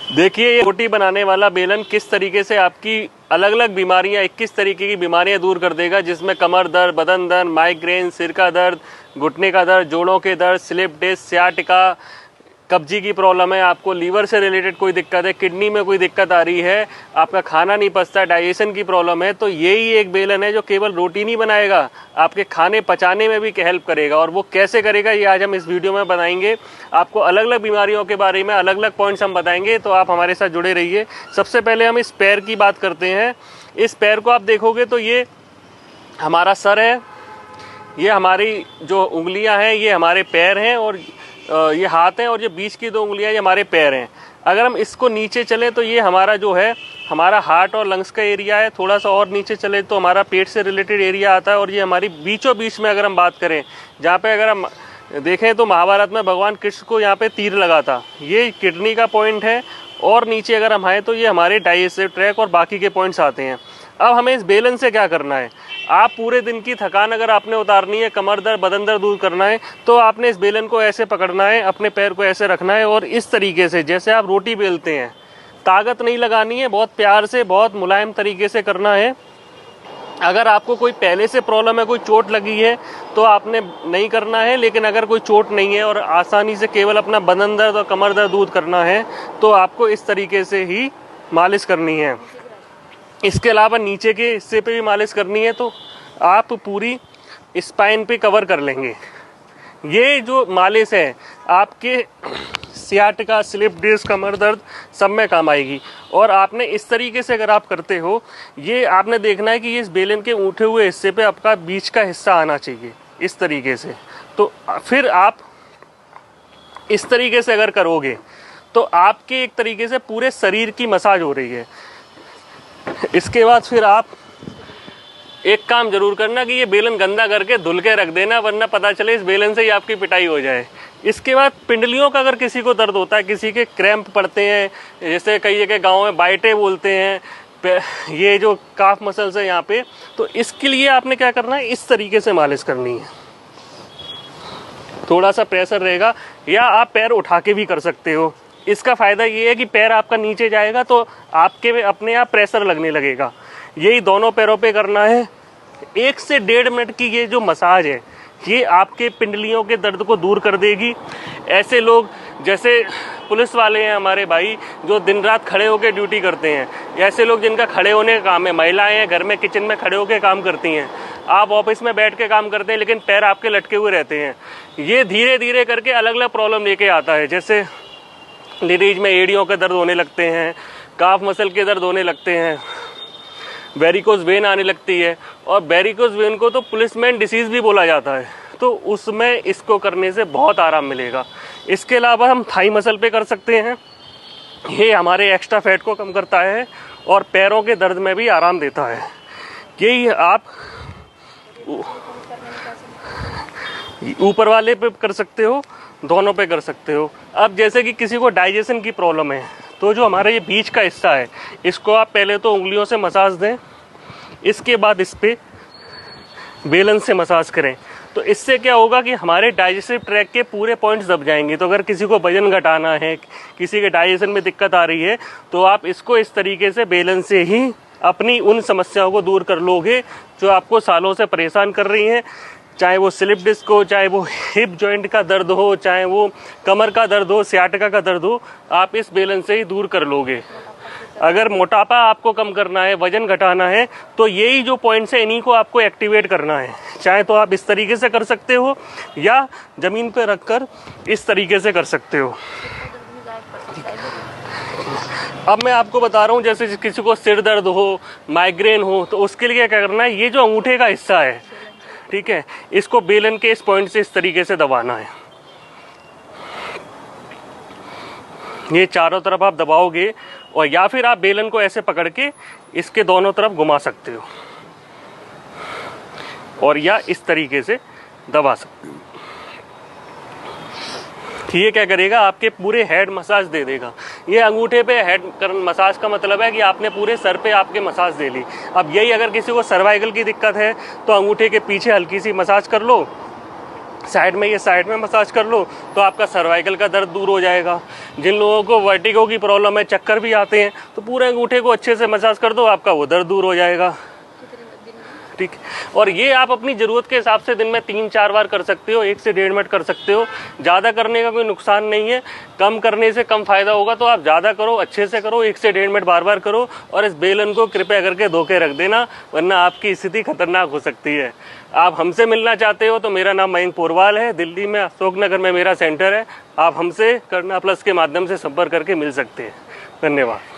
देखिए ये रोटी बनाने वाला बेलन किस तरीके से आपकी अलग अलग बीमारियां 21 तरीके की बीमारियां दूर कर देगा, जिसमें कमर दर्द, बदन दर्द, माइग्रेन, सिर का दर्द, घुटने का दर्द, जोड़ों के दर्द, स्लिप डिस्क, सियाटिका, कब्जी की प्रॉब्लम है, आपको लीवर से रिलेटेड कोई दिक्कत है, किडनी में कोई दिक्कत आ रही है, आपका खाना नहीं पचता, डाइजेशन की प्रॉब्लम है, तो यही एक बेलन है जो केवल रोटी नहीं बनाएगा, आपके खाने पचाने में भी हेल्प करेगा। और वो कैसे करेगा ये आज हम इस वीडियो में बताएंगे। आपको अलग अलग बीमारियों के बारे में अलग अलग पॉइंट्स हम बताएंगे, तो आप हमारे साथ जुड़े रहिए। सबसे पहले हम इस पैर की बात करते हैं। इस पैर को आप देखोगे तो ये हमारा सर है, ये हमारी जो उंगलियां हैं ये हमारे पैर हैं, और ये हाथ हैं, और ये बीच की 2 उंगलियां ये हमारे पैर हैं। अगर हम इसको नीचे चले तो ये हमारा जो है हमारा हार्ट और लंग्स का एरिया है। थोड़ा सा और नीचे चले तो हमारा पेट से रिलेटेड एरिया आता है, और ये हमारी बीचों बीच में अगर हम बात करें, जहाँ पे अगर हम देखें तो महाभारत में भगवान कृष्ण को यहाँ पे तीर लगा था, ये किडनी का पॉइंट है। और नीचे अगर हम आए तो ये हमारे डाइजेस्टिव ट्रैक और बाकी के पॉइंट्स आते हैं। अब हमें इस बेलन से क्या करना है, आप पूरे दिन की थकान अगर आपने उतारनी है, कमर दर्द, बदन दर्द दूर करना है, तो आपने इस बेलन को ऐसे पकड़ना है, अपने पैर को ऐसे रखना है, और इस तरीके से जैसे आप रोटी बेलते हैं, ताकत नहीं लगानी है, बहुत प्यार से, बहुत मुलायम तरीके से करना है। अगर आपको कोई पहले से प्रॉब्लम है, कोई चोट लगी है, तो आपने नहीं करना है, लेकिन अगर कोई चोट नहीं है और आसानी से केवल अपना बदन दर्द और कमर दर्द दूर करना है, तो आपको इस तरीके से ही मालिश करनी है। इसके अलावा नीचे के हिस्से पे भी मालिश करनी है, तो आप पूरी स्पाइन पे कवर कर लेंगे। ये जो मालिश है आपके सियाटिका, स्लिप डिस्क, कमर दर्द सब में काम आएगी। और आपने इस तरीके से अगर आप करते हो, ये आपने देखना है कि ये इस बेलन के उठे हुए हिस्से पे आपका बीच का हिस्सा आना चाहिए, इस तरीके से। तो फिर आप इस तरीके से अगर करोगे तो आपके एक तरीके से पूरे शरीर की मसाज हो रही है। इसके बाद फिर आप एक काम जरूर करना कि ये बेलन गंदा करके धुल के रख देना, वरना पता चले इस बेलन से ही आपकी पिटाई हो जाए। इसके बाद पिंडलियों का अगर किसी को दर्द होता है, किसी के क्रैम्प पड़ते हैं, जैसे कई जगह गाँव में बाइटे बोलते हैं, ये जो काफ मसल्स है यहाँ पे, तो इसके लिए आपने क्या करना है, इस तरीके से मालिश करनी है। थोड़ा सा प्रेशर रहेगा, या आप पैर उठा के भी कर सकते हो। इसका फ़ायदा ये है कि पैर आपका नीचे जाएगा तो आपके अपने आप प्रेशर लगने लगेगा। यही दोनों पैरों पे करना है। 1 से 1.5 मिनट की ये जो मसाज है, ये आपके पिंडलियों के दर्द को दूर कर देगी। ऐसे लोग जैसे पुलिस वाले हैं हमारे भाई, जो दिन रात खड़े होकर ड्यूटी करते हैं, ऐसे लोग जिनका खड़े होने का काम है, महिलाएं हैं घर में किचन में खड़े होकर काम करती हैं, आप ऑफिस में बैठ के काम करते हैं लेकिन पैर आपके लटके हुए रहते हैं, ये धीरे धीरे करके अलग अलग प्रॉब्लम लेके आता है। जैसे लेडीज में एड़ियों के दर्द होने लगते हैं, काफ मसल के दर्द होने लगते हैं, वेरिकोज वेन आने लगती है, और वेरिकोज वेन को तो पुलिसमैन डिसीज़ भी बोला जाता है, तो उसमें इसको करने से बहुत आराम मिलेगा। इसके अलावा हम थाई मसल पे कर सकते हैं, ये हमारे एक्स्ट्रा फैट को कम करता है और पैरों के दर्द में भी आराम देता है। यही आप ऊपर वाले पे कर सकते हो, दोनों पे कर सकते हो। अब जैसे कि किसी को डाइजेशन की प्रॉब्लम है, तो जो हमारा ये बीच का हिस्सा है, इसको आप पहले तो उंगलियों से मसाज दें, इसके बाद इस पे बेलन से मसाज करें। तो इससे क्या होगा कि हमारे डाइजेस्टिव ट्रैक के पूरे पॉइंट्स दब जाएंगे। तो अगर किसी को वजन घटाना है, किसी के डाइजेशन में दिक्कत आ रही है, तो आप इसको इस तरीके से बेलन से ही अपनी उन समस्याओं को दूर कर लोगे जो आपको सालों से परेशान कर रही हैं। चाहे वो स्लिप डिस्क हो, चाहे वो हिप जॉइंट का दर्द हो, चाहे वो कमर का दर्द हो, सियाटिका का दर्द हो, आप इस बेलन से ही दूर कर लोगे। अगर मोटापा आपको कम करना है, वजन घटाना है, तो यही जो पॉइंट्स है इन्हीं को आपको एक्टिवेट करना है। चाहे तो आप इस तरीके से कर सकते हो, या ज़मीन पे रखकर इस तरीके से कर सकते हो। अब मैं आपको बता रहा हूँ, जैसे किसी को सिर दर्द हो, माइग्रेन हो, तो उसके लिए क्या करना है, ये जो अंगूठे का हिस्सा है, ठीक है, इसको बेलन के इस पॉइंट से इस तरीके से दबाना है। ये चारों तरफ आप दबाओगे, और या फिर आप बेलन को ऐसे पकड़ के इसके दोनों तरफ घुमा सकते हो, और या इस तरीके से दबा सकते हो। ये क्या करेगा, आपके पूरे हेड मसाज दे देगा। ये अंगूठे पे हेड मसाज का मतलब है कि आपने पूरे सर पे आपके मसाज दे ली। अब यही अगर किसी को सर्वाइकल की दिक्कत है, तो अंगूठे के पीछे हल्की सी मसाज कर लो, साइड में, ये साइड में मसाज कर लो तो आपका सर्वाइकल का दर्द दूर हो जाएगा। जिन लोगों को वर्टिगो की प्रॉब्लम है, चक्कर भी आते हैं, तो पूरे अंगूठे को अच्छे से मसाज कर दो, आपका वो दर्द दूर हो जाएगा। ठीक। और ये आप अपनी ज़रूरत के हिसाब से दिन में 3-4 बार कर सकते हो, 1 से 1.5 मिनट कर सकते हो। ज़्यादा करने का कोई नुकसान नहीं है, कम करने से कम फ़ायदा होगा, तो आप ज़्यादा करो, अच्छे से करो, 1 से 1.5 मिनट बार बार करो। और इस बेलन को कृपया करके धो के रख देना, वरना आपकी स्थिति खतरनाक हो सकती है। आप हमसे मिलना चाहते हो तो मेरा नाम मयंक पोरवाल है, दिल्ली में अशोक नगर में मेरा सेंटर है। आप हमसे करना प्लस के माध्यम से संपर्क करके मिल सकते हैं। धन्यवाद।